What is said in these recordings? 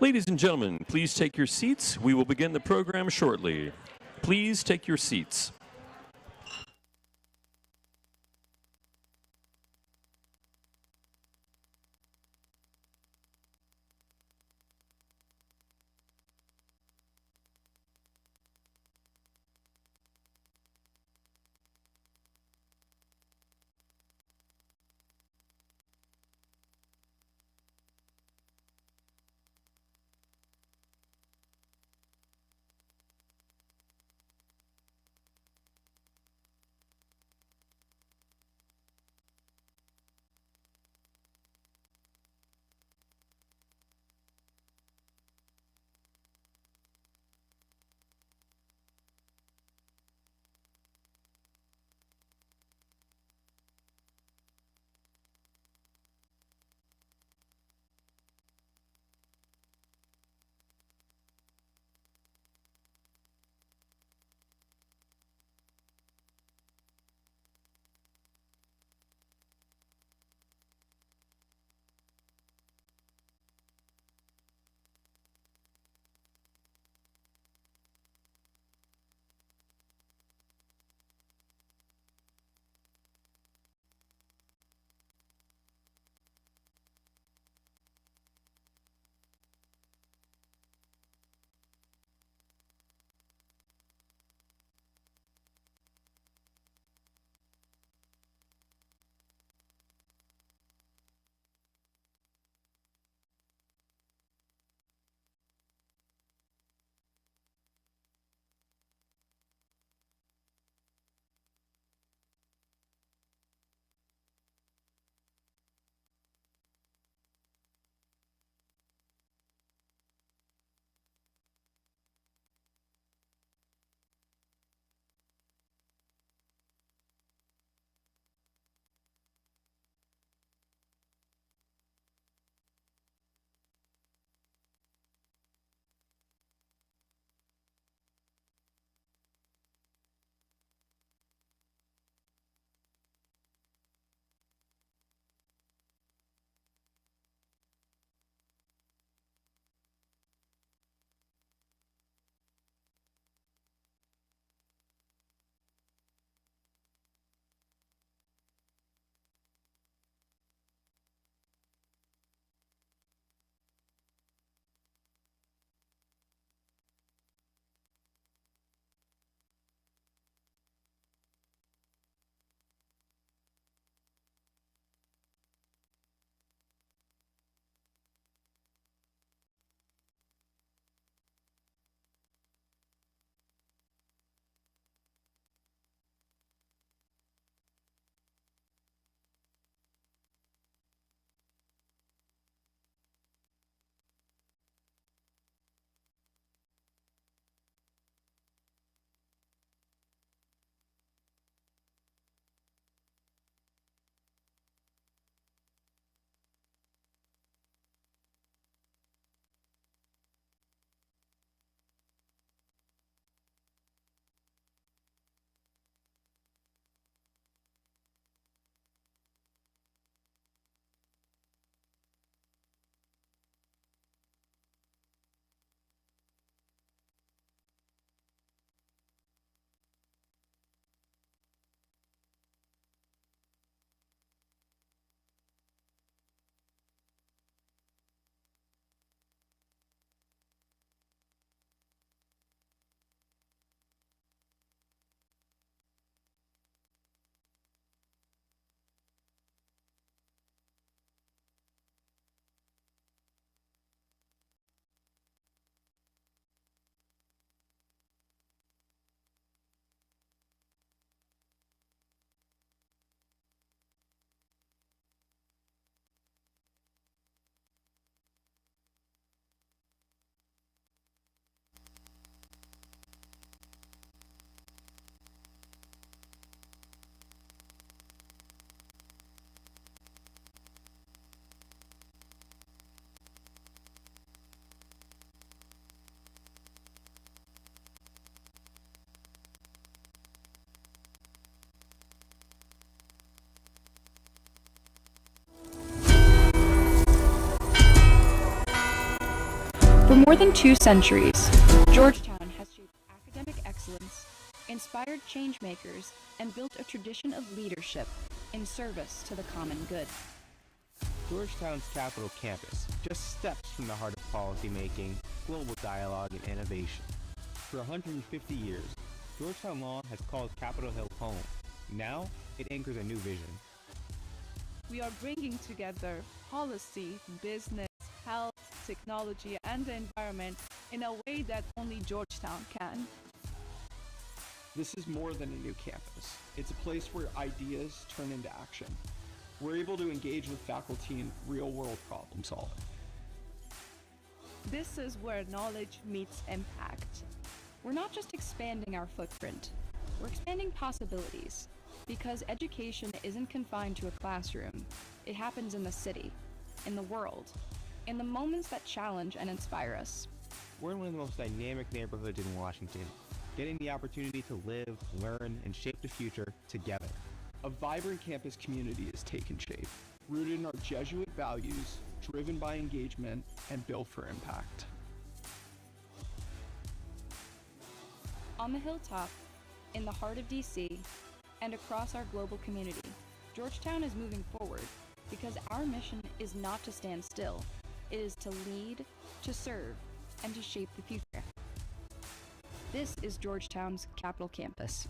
Ladies and gentlemen, please take your seats. We will begin the program shortly. Please take your seats. For more than 2 centuries, Georgetown has shaped academic excellence, inspired changemakers, and built a tradition of leadership in service to the common good. Georgetown's Capital Campus, just steps from the heart of policymaking, global dialogue, and innovation. For 150 years, Georgetown Law has called Capitol Hill home. Now, it anchors a new vision. We are bringing together policy, business, health, technology, and the environment in a way that only Georgetown can. This is more than a new campus. It's a place where ideas turn into action. We're able to engage with faculty in real-world problem solving. This is where knowledge meets impact. We're not just expanding our footprint, we're expanding possibilities. Because education isn't confined to a classroom, it happens in the city, in the world, in the moments that challenge and inspire us. We're in one of the most dynamic neighborhoods in Washington, getting the opportunity to live, learn, and shape the future together. A vibrant campus community has taken shape, rooted in our Jesuit values, driven by engagement, and built for impact. On the hilltop, in the heart of DC, and across our global community, Georgetown is moving forward because our mission is not to stand still. It is to lead, to serve, and to shape the future. This is Georgetown's Capital Campus.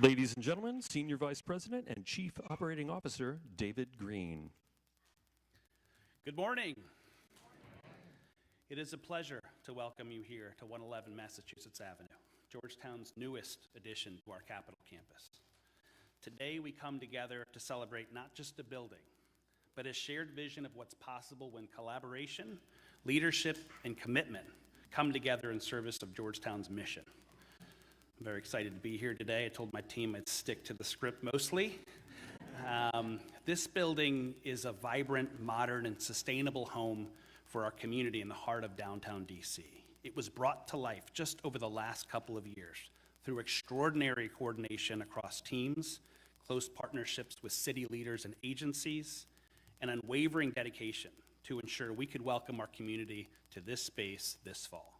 Ladies and gentlemen, Senior Vice President and Chief Operating Officer, David Green. Good morning. It is a pleasure to welcome you here to 111 Massachusetts Avenue, Georgetown's newest addition to our Capital Campus. Today we come together to celebrate not just a building, but a shared vision of what's possible when collaboration, leadership, and commitment come together in service of Georgetown's mission. I'm very excited to be here today. I told my team I'd stick to the script mostly. This building is a vibrant, modern, and sustainable home for our community in the heart of downtown DC. It was brought to life just over the last couple of years through extraordinary coordination across teams, close partnerships with city leaders and agencies, and unwavering dedication to ensure we could welcome our community to this space this fall.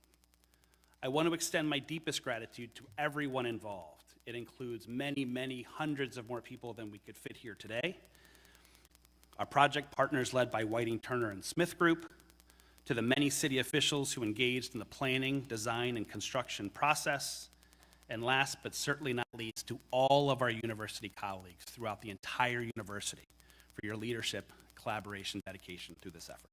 I want to extend my deepest gratitude to everyone involved. It includes many, many hundreds of more people than we could fit here today. Our project partners led by Whiting, Turner, and Smith Group, to the many city officials who engaged in the planning, design, and construction process, and last but certainly not least, to all of our university colleagues throughout the entire university for your leadership, collaboration, dedication through this effort.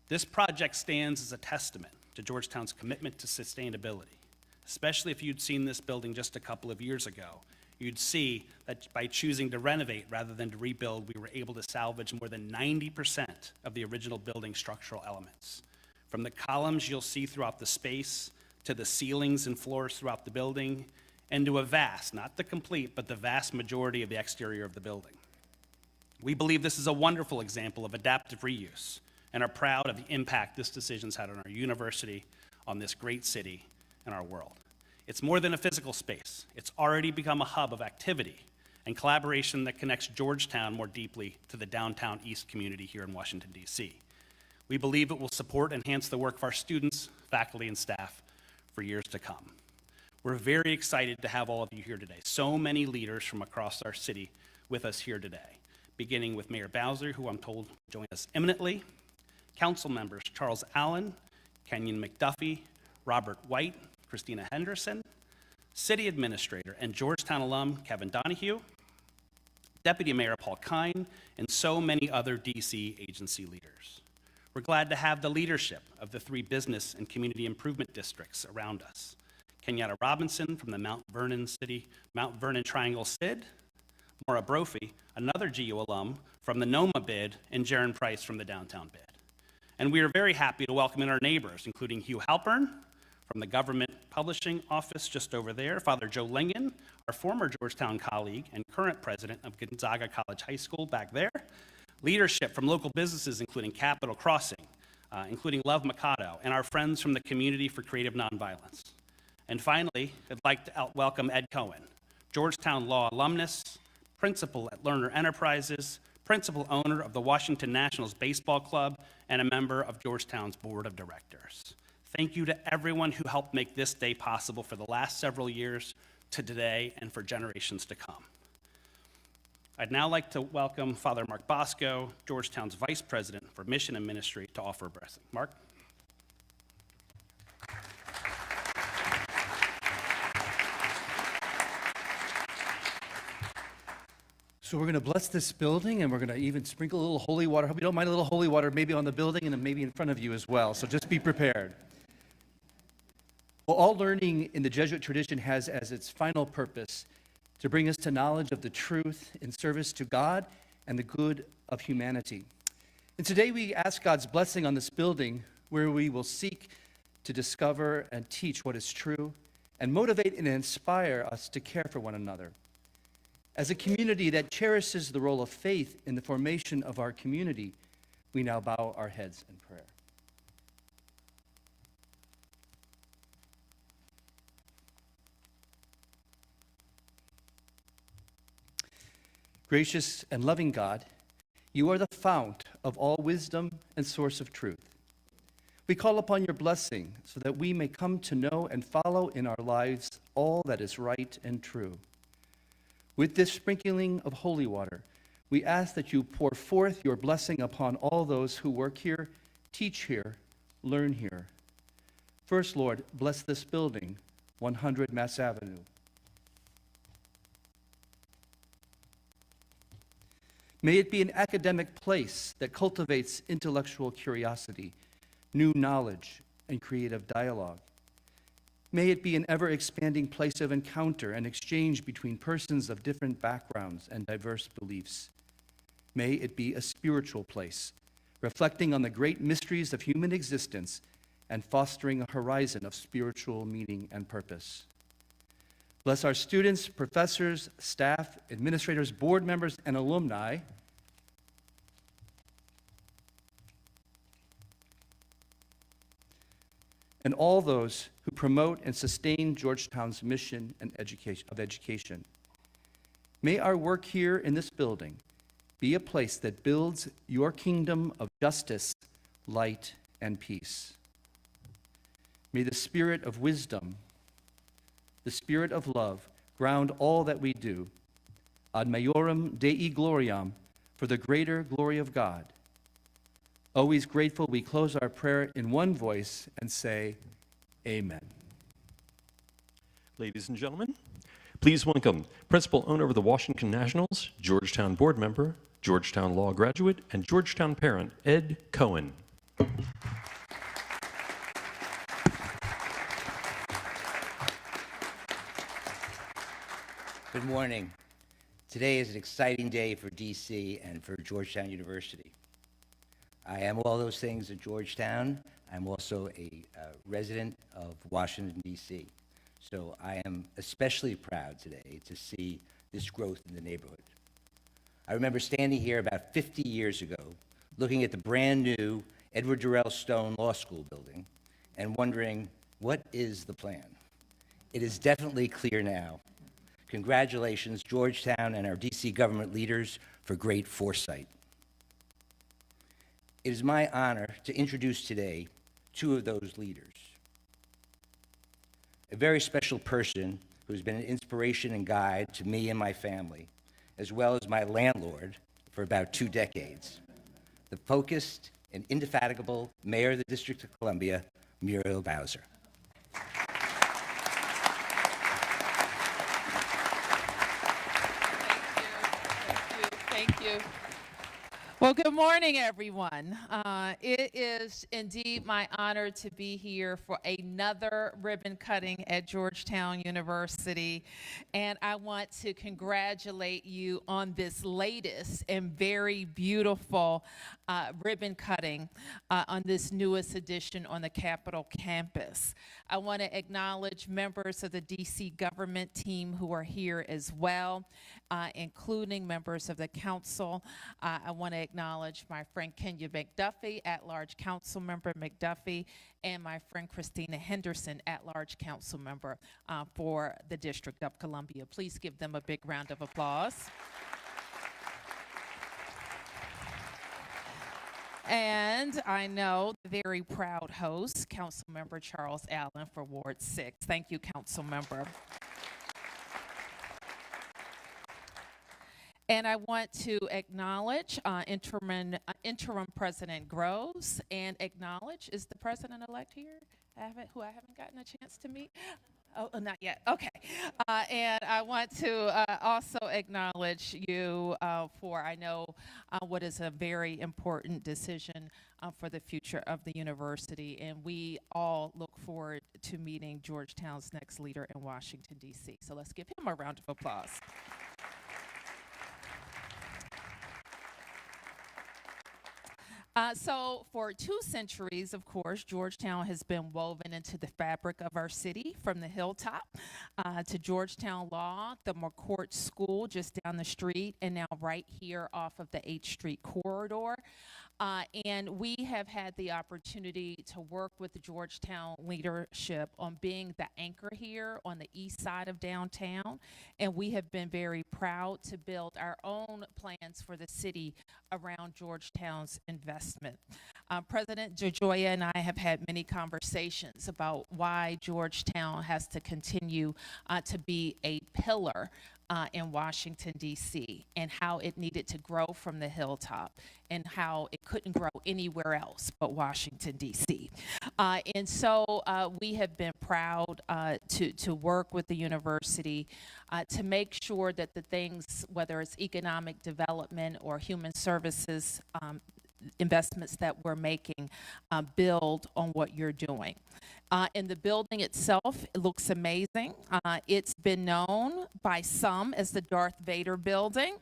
This project stands as a testament to Georgetown's commitment to sustainability. Especially if you'd seen this building just a couple of years ago, you'd see that by choosing to renovate rather than to rebuild, we were able to salvage more than 90% of the original building structural elements. From the columns you'll see throughout the space, to the ceilings and floors throughout the building, and to a vast, not the complete, but the vast majority of the exterior of the building. We believe this is a wonderful example of adaptive reuse, and are proud of the impact this decision's had on our university, on this great city, and our world. It's more than a physical space. It's already become a hub of activity and collaboration that connects Georgetown more deeply to the downtown East community here in Washington, D.C. We believe it will support and enhance the work of our students, faculty, and staff for years to come. We're very excited to have all of you here today. So many leaders from across our city with us here today, beginning with Mayor Bowser, who I'm told will join us imminently, council members Charles Allen, Kenyon McDuffie, Robert White, Christina Henderson, City Administrator and Georgetown alum Kevin Donahue, Deputy Mayor Paul Kine, and so many other DC agency leaders. We're glad to have the leadership of the 3 business and community improvement districts around us. Kenyatta Robinson from the Mount Vernon Triangle SID, Maura Brophy, another GU alum from the NOMA bid, and Jaron Price from the downtown bid. And we are very happy to welcome in our neighbors, including Hugh Halpern from the Government Publishing Office just over there, Father Joe Lingen, our former Georgetown colleague and current president of Gonzaga College High School back there, leadership from local businesses including Capital Crossing, including Love Mikado, and our friends from the Community for Creative Nonviolence. And finally, I'd like to welcome Ed Cohen, Georgetown Law alumnus, principal at Lerner Enterprises, principal owner of the Washington Nationals Baseball Club, and a member of Georgetown's Board of Directors. Thank you to everyone who helped make this day possible for the last several years to today and for generations to come. I'd now like to welcome Father Mark Bosco, Georgetown's Vice President for Mission and Ministry, to offer a blessing. Mark? So we're going to bless this building, and we're going to even sprinkle a little holy water. Hope you don't mind a little holy water maybe on the building and then maybe in front of you as well. So just be prepared. Well, all learning in the Jesuit tradition has as its final purpose to bring us to knowledge of the truth in service to God and the good of humanity. And today we ask God's blessing on this building, where we will seek to discover and teach what is true and motivate and inspire us to care for one another. As a community that cherishes the role of faith in the formation of our community, we now bow our heads in prayer. Gracious and loving God, you are the fount of all wisdom and source of truth. We call upon your blessing so that we may come to know and follow in our lives all that is right and true. With this sprinkling of holy water, we ask that you pour forth your blessing upon all those who work here, teach here, learn here. First, Lord, bless this building, 100 Mass Avenue. May it be an academic place that cultivates intellectual curiosity, new knowledge, and creative dialogue. May it be an ever-expanding place of encounter and exchange between persons of different backgrounds and diverse beliefs. May it be a spiritual place, reflecting on the great mysteries of human existence and fostering a horizon of spiritual meaning and purpose. Bless our students, professors, staff, administrators, board members, and alumni. And all those who promote and sustain Georgetown's mission and education. May our work here in this building be a place that builds your kingdom of justice, light, and peace. May the spirit of wisdom, the spirit of love, ground all that we do. Ad maiorem Dei gloriam, for the greater glory of God. Always grateful, we close our prayer in one voice and say, Amen. Ladies and gentlemen, please welcome principal owner of the Washington Nationals, Georgetown board member, Georgetown Law graduate, and Georgetown parent, Ed Cohen. Good morning. Today is an exciting day for DC and for Georgetown University. I am all those things at Georgetown. I'm also a resident of Washington, D.C. So I am especially proud today to see this growth in the neighborhood. I remember standing here about 50 years ago, looking at the brand new Edward Durrell Stone Law School building and wondering, what is the plan? It is definitely clear now. Congratulations, Georgetown and our D.C. government leaders, for great foresight. It is my honor to introduce today two of those leaders. A very special person who's been an inspiration and guide to me and my family, as well as my landlord for about 2 decades. The focused and indefatigable Mayor of the District of Columbia, Muriel Bowser. Thank you. Well, good morning, everyone. It is indeed my honor to be here for another ribbon cutting at Georgetown University, and I want to congratulate you on this latest and very beautiful ribbon cutting on this newest edition on the Capital Campus. I want to acknowledge members of the DC government team who are here as well, including members of the council. I want to acknowledge my friend Kenya McDuffie, at-large council member McDuffie, and my friend Christina Henderson, at-large council member for the District of Columbia. Please give them a big round of applause. And I know the very proud host, Councilmember Charles Allen for Ward 6. Thank you, Councilmember. And I want to acknowledge interim President Groves, and acknowledge, is the president-elect here? Who I haven't gotten a chance to meet? Oh, not yet. Okay. And I want to also acknowledge you for, I know, what is a very important decision for the future of the university. And we all look forward to meeting Georgetown's next leader in Washington, D.C. So let's give him a round of applause. So for 2 centuries, of course, Georgetown has been woven into the fabric of our city, from the hilltop to Georgetown Law, the McCourt School just down the street, and now right here off of the H Street corridor. And we have had the opportunity to work with the Georgetown leadership on being the anchor here on the east side of downtown. And we have been very proud to build our own plans for the city around Georgetown's investment. President DeGioia and I have had many conversations about why Georgetown has to continue to be a pillar in Washington, D.C., and how it needed to grow from the hilltop, and how it couldn't grow anywhere else but Washington, D.C. And so we have been proud to work with the university to make sure that the things, whether it's economic development or human services investments that we're making, build on what you're doing. In the building itself, it looks amazing. It's been known by some as the Darth Vader building,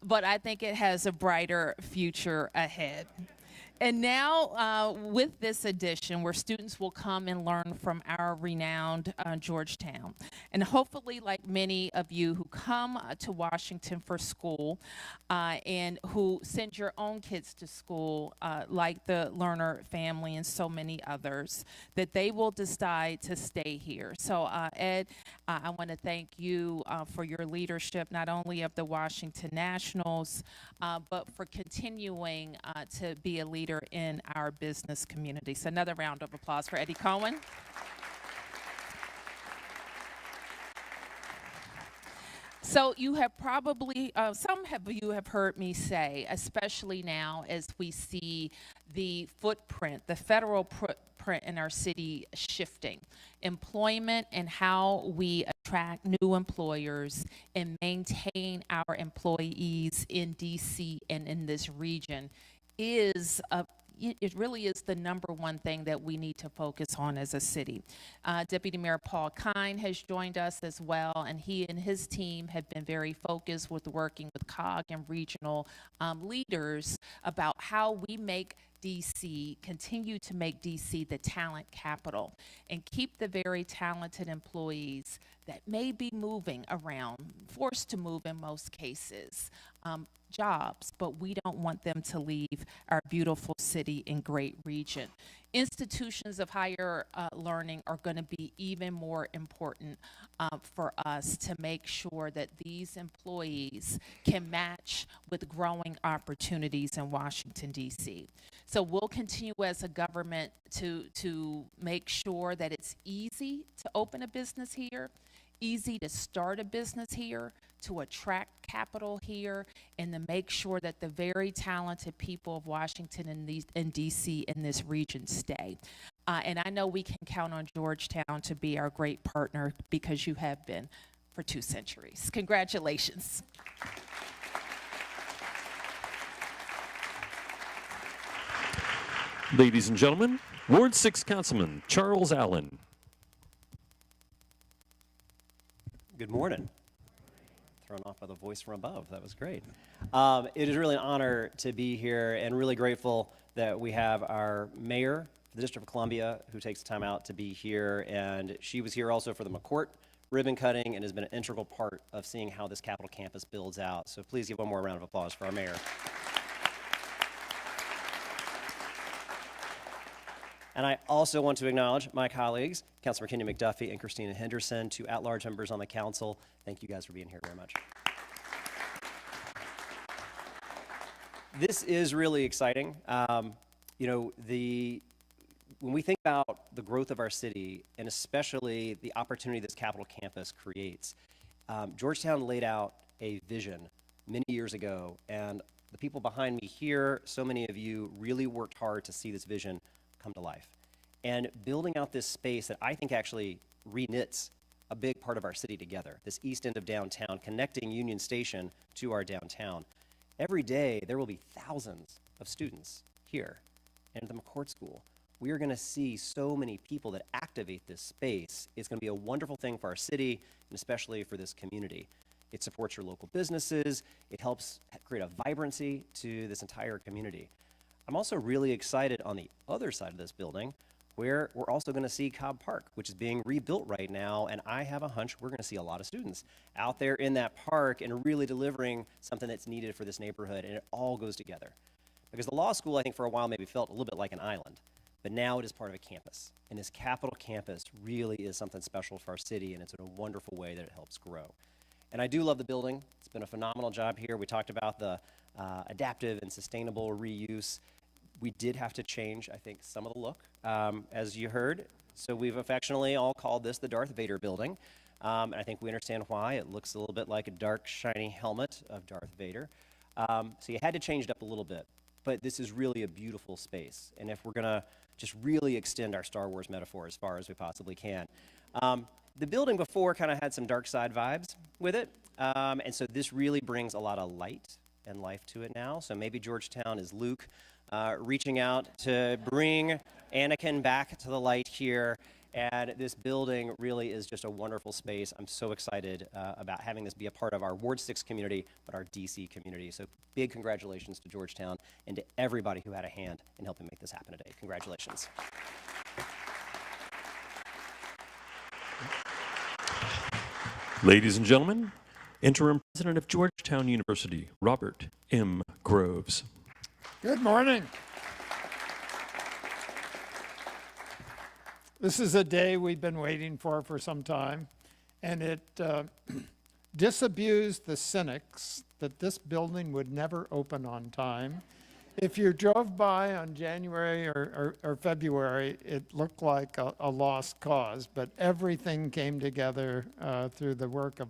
but I think it has a brighter future ahead. And now with this addition, where students will come and learn from our renowned Georgetown. And hopefully, like many of you who come to Washington for school and who send your own kids to school, like the Lerner family and so many others, that they will decide to stay here. So Ed, I want to thank you for your leadership, not only of the Washington Nationals, but for continuing to be a leader in our business community. So another round of applause for Eddie Cohen. So you have probably, some of you have heard me say, especially now as we see the footprint, the federal footprint in our city shifting, employment and how we attract new employers and maintain our employees in DC and in this region is it really is the number one thing that we need to focus on as a city. Deputy Mayor Paul Kine has joined us as well, and he and his team have been very focused with working with COG and regional leaders about how we make DC, continue to make DC the talent capital, and keep the very talented employees that may be moving around, forced to move in most cases, jobs, but we don't want them to leave our beautiful city and great region. Institutions of higher learning are going to be even more important for us to make sure that these employees can match with growing opportunities in Washington, D.C. So we'll continue as a government to make sure that it's easy to open a business here, easy to start a business here, to attract capital here, and to make sure that the very talented people of Washington and DC in this region stay. And I know we can count on Georgetown to be our great partner, because you have been for 2 centuries. Congratulations. Ladies and gentlemen, Ward 6 Councilman Charles Allen. Good morning. Thrown off by the voice from above. That was great. It is really an honor to be here, and really grateful that we have our mayor for the District of Columbia who takes the time out to be here. And she was here also for the McCourt ribbon cutting and has been an integral part of seeing how this Capital Campus builds out. So please give one more round of applause for our mayor. And I also want to acknowledge my colleagues, Councilmember Kenny McDuffie and Christina Henderson, two at-large members on the council. Thank you guys for being here very much. This is really exciting. You know, when we think about the growth of our city, and especially the opportunity this Capital Campus creates, Georgetown laid out a vision many years ago, and the people behind me here, so many of you really worked hard to see this vision come to life. And building out this space that I think actually reknits a big part of our city together, this east end of downtown, connecting Union Station to our downtown. Every day, there will be thousands of students here and at the McCourt School. We are going to see so many people that activate this space. It's going to be a wonderful thing for our city, and especially for this community. It supports your local businesses. It helps create a vibrancy to this entire community. I'm also really excited on the other side of this building, where we're also going to see Cobb Park, which is being rebuilt right now, and I have a hunch we're going to see a lot of students out there in that park and really delivering something that's needed for this neighborhood, and it all goes together. Because the law school, I think, for a while maybe felt a little bit like an island, but now it is part of a campus, and this Capital Campus really is something special for our city, and it's in a wonderful way that it helps grow. And I do love the building. It's been a phenomenal job here. We talked about the adaptive and sustainable reuse. We did have to change, I think, some of the look, as you heard. So we've affectionately all called this the Darth Vader building. And I think we understand why. It looks a little bit like a dark, shiny helmet of Darth Vader. So you had to change it up a little bit. But this is really a beautiful space. And if we're going to just really extend our Star Wars metaphor as far as we possibly can. The building before kind of had some dark side vibes with it. And so this really brings a lot of light and life to it now. So maybe Georgetown is Luke reaching out to bring Anakin back to the light here. And this building really is just a wonderful space. I'm so excited about having this be a part of our Ward 6 community, but our DC community. So big congratulations to Georgetown and to everybody who had a hand in helping make this happen today. Congratulations. Ladies and gentlemen, Interim President of Georgetown University, Robert M. Groves. Good morning. This is a day we've been waiting for some time, and it disabused the cynics that this building would never open on time. If you drove by on January or February, it looked like a lost cause, but everything came together through the work of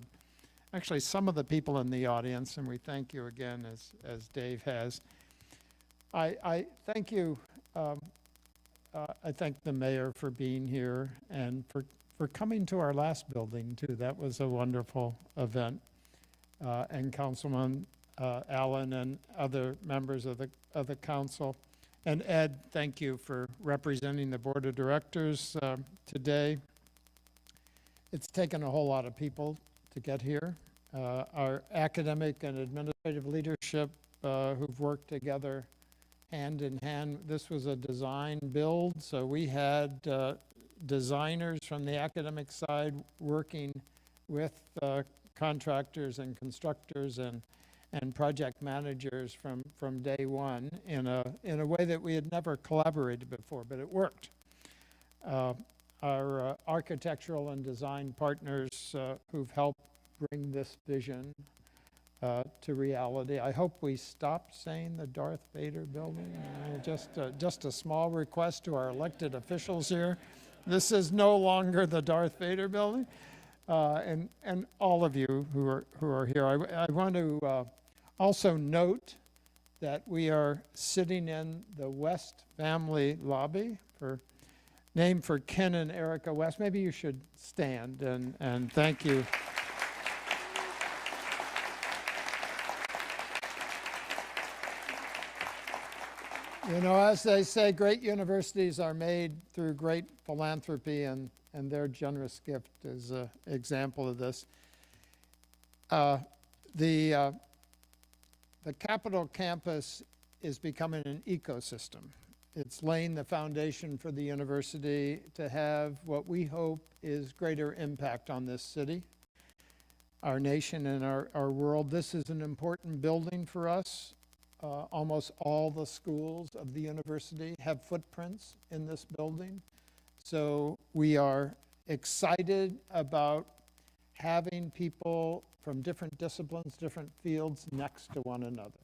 actually some of the people in the audience, and we thank you again, as Dave has. I thank you. I thank the mayor for being here and for coming to our last building too. That was a wonderful event, and Councilman Allen and other members of the council. And Ed, thank you for representing the board of directors today. It's taken a whole lot of people to get here. Our academic and administrative leadership who've worked together hand in hand. This was a design build, so we had designers from the academic side working with contractors and constructors and project managers from day one in a way that we had never collaborated before, but it worked. Our architectural and design partners who've helped bring this vision to reality. I hope we stop saying the Darth Vader building. Just a small request to our elected officials here. This is no longer the Darth Vader building. And all of you who are here. I want to also note that we are sitting in the West family lobby, named for Ken and Erica West. Maybe you should stand and thank you. You know, as they say, great universities are made through great philanthropy, and their generous gift is an example of this. The Capital Campus is becoming an ecosystem. It's laying the foundation for the university to have what we hope is greater impact on this city, our nation, and our world. This is an important building for us. almost all the schools of the university have footprints in this building. So we are excited about having people from different disciplines, different fields next to one another.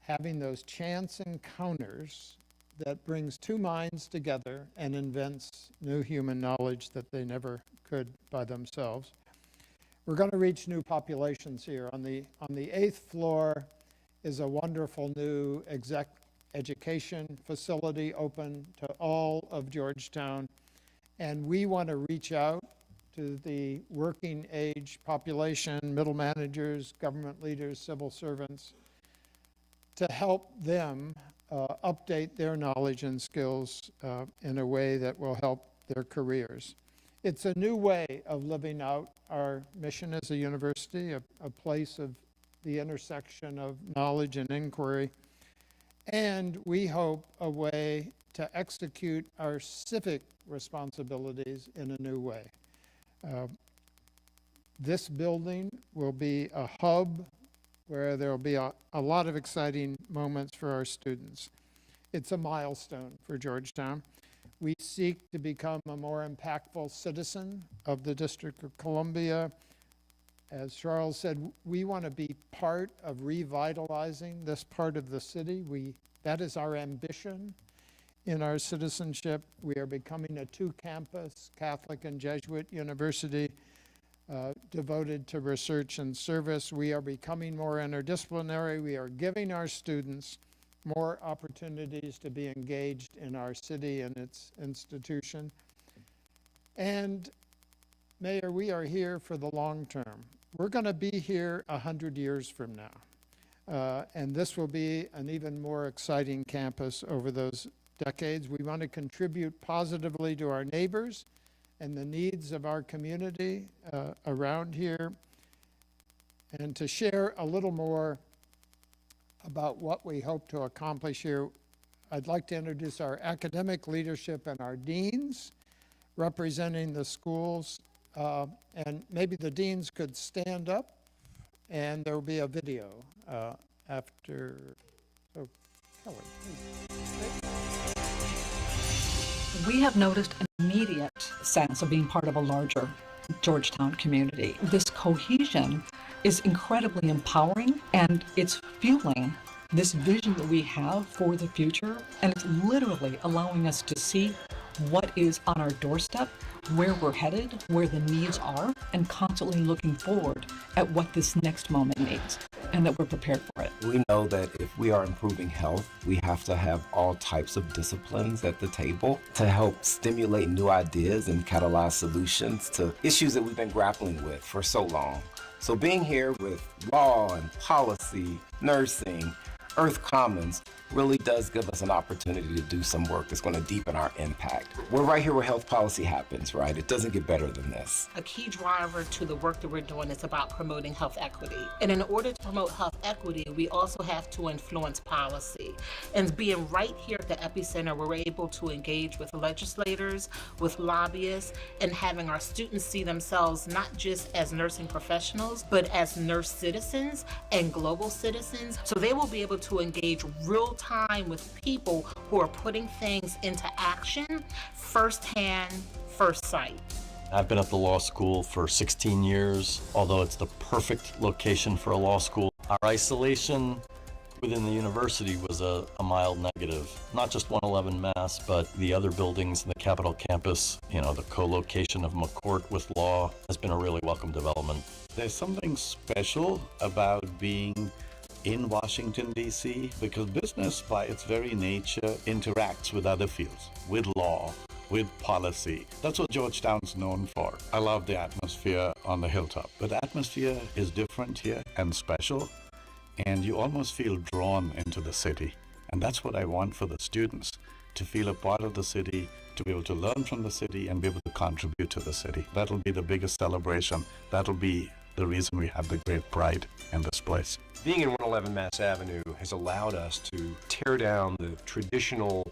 Having those chance encounters that brings two minds together and invents new human knowledge that they never could by themselves. We're going to reach new populations here. On the 8th floor is a wonderful new education facility open to all of Georgetown. And we want to reach out to the working age population, middle managers, government leaders, civil servants, to help them update their knowledge and skills in a way that will help their careers. It's a new way of living out our mission as a university, a place of the intersection of knowledge and inquiry, and we hope a way to execute our civic responsibilities in a new way. This building will be a hub where there will be a lot of exciting moments for our students. It's a milestone for Georgetown. We seek to become a more impactful citizen of the District of Columbia. As Charles said, we want to be part of revitalizing this part of the city. That is our ambition in our citizenship. We are becoming a two-campus Catholic and Jesuit university devoted to research and service. We are becoming more interdisciplinary. We are giving our students more opportunities to be engaged in our city and its institution. And Mayor, we are here for the long term. We're going to be here 100 years from now. And this will be an even more exciting campus over those decades. We want to contribute positively to our neighbors and the needs of our community around here. And to share a little more about what we hope to accomplish here, I'd like to introduce our academic leadership and our deans representing the schools. And maybe the deans could stand up, and there will be a video after. So, Kelly, please. We have noticed an immediate sense of being part of a larger Georgetown community. This cohesion is incredibly empowering, and it's fueling this vision that we have for the future, and it's literally allowing us to see what is on our doorstep, where we're headed, where the needs are, and constantly looking forward at what this next moment needs, and that we're prepared for it. We know that if we are improving health, we have to have all types of disciplines at the table to help stimulate new ideas and catalyze solutions to issues that we've been grappling with for so long. So being here with law and policy, nursing, Earth Commons really does give us an opportunity to do some work that's going to deepen our impact. We're right here where health policy happens, right? It doesn't get better than this. A key driver to the work that we're doing is about promoting health equity. And in order to promote health equity, we also have to influence policy. And being right here at the epicenter, we're able to engage with legislators, with lobbyists, and having our students see themselves not just as nursing professionals, but as nurse citizens and global citizens. So they will be able to engage real time with people who are putting things into action firsthand, first sight. I've been at the law school for 16 years, although it's the perfect location for a law school. Our isolation within the university was a mild negative. Not just 111 Mass, but the other buildings in the Capital Campus, the co-location of McCourt with law has been a really welcome development. There's something special about being in Washington, D.C., because business by its very nature interacts with other fields, with law, with policy. That's what Georgetown's known for. I love the atmosphere on the hilltop, but the atmosphere is different here and special, and you almost feel drawn into the city. And that's what I want for the students, to feel a part of the city, to be able to learn from the city and be able to contribute to the city. That'll be the biggest celebration. That'll be the reason we have the great pride in this place. Being in 111 Mass Avenue has allowed us to tear down the traditional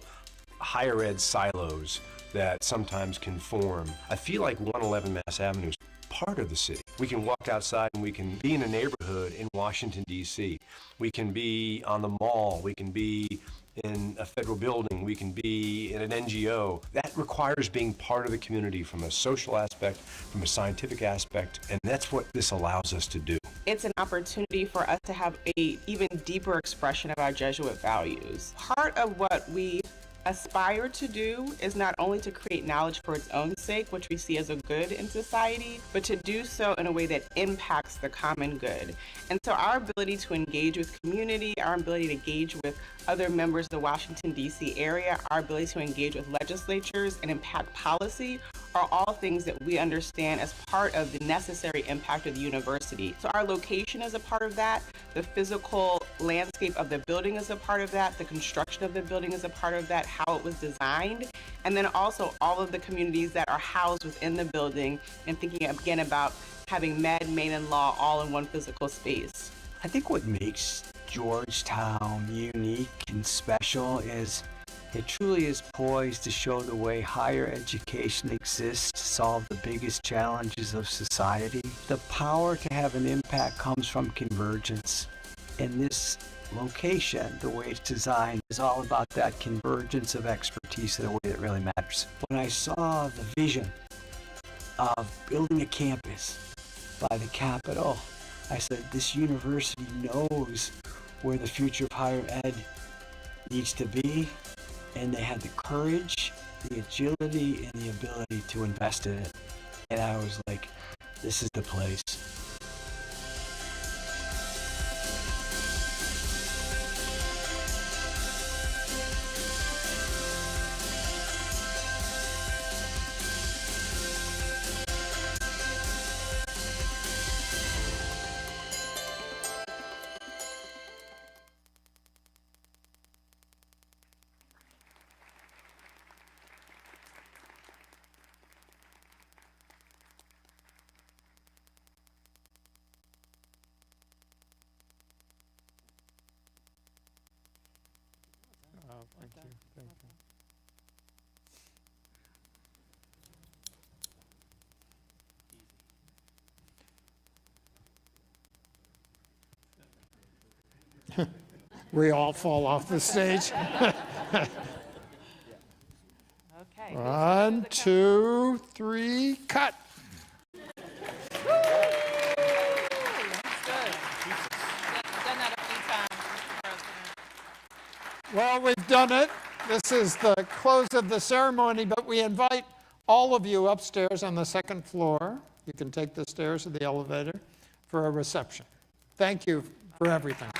higher ed silos that sometimes can form. I feel like 111 Mass Avenue is part of the city. We can walk outside and we can be in a neighborhood in Washington, D.C. We can be on the mall. We can be in a federal building. We can be in an NGO. That requires being part of the community from a social aspect, from a scientific aspect, and that's what this allows us to do. It's an opportunity for us to have a even deeper expression of our Jesuit values. Part of what we aspire to do is not only to create knowledge for its own sake, which we see as a good in society, but to do so in a way that impacts the common good. And so our ability to engage with community, our ability to engage with other members of the Washington, D.C. area, our ability to engage with legislatures and impact policy are all things that we understand as part of the necessary impact of the university. So our location is a part of that, the physical landscape of the building is a part of that, the construction of the building is a part of that, how it was designed, and then also all of the communities that are housed within the building, and thinking again about having med, main, and law all in one physical space. I think what makes Georgetown unique and special is it truly is poised to show the way higher education exists to solve the biggest challenges of society. The power to have an impact comes from convergence. And this location, the way it's designed, is all about that convergence of expertise in a way that really matters. When I saw the vision of building a campus by the Capitol, I said, this university knows where the future of higher ed needs to be, and they had the courage, the agility, and the ability to invest in it. And I was like, this is the place. Thank you. Thank you. We all fall off the stage. Okay. 1, 2, 3, cut. Well, we've done it. This is the close of the ceremony, but we invite all of you upstairs on the second floor. You can take the stairs or the elevator for a reception. Thank you for everything.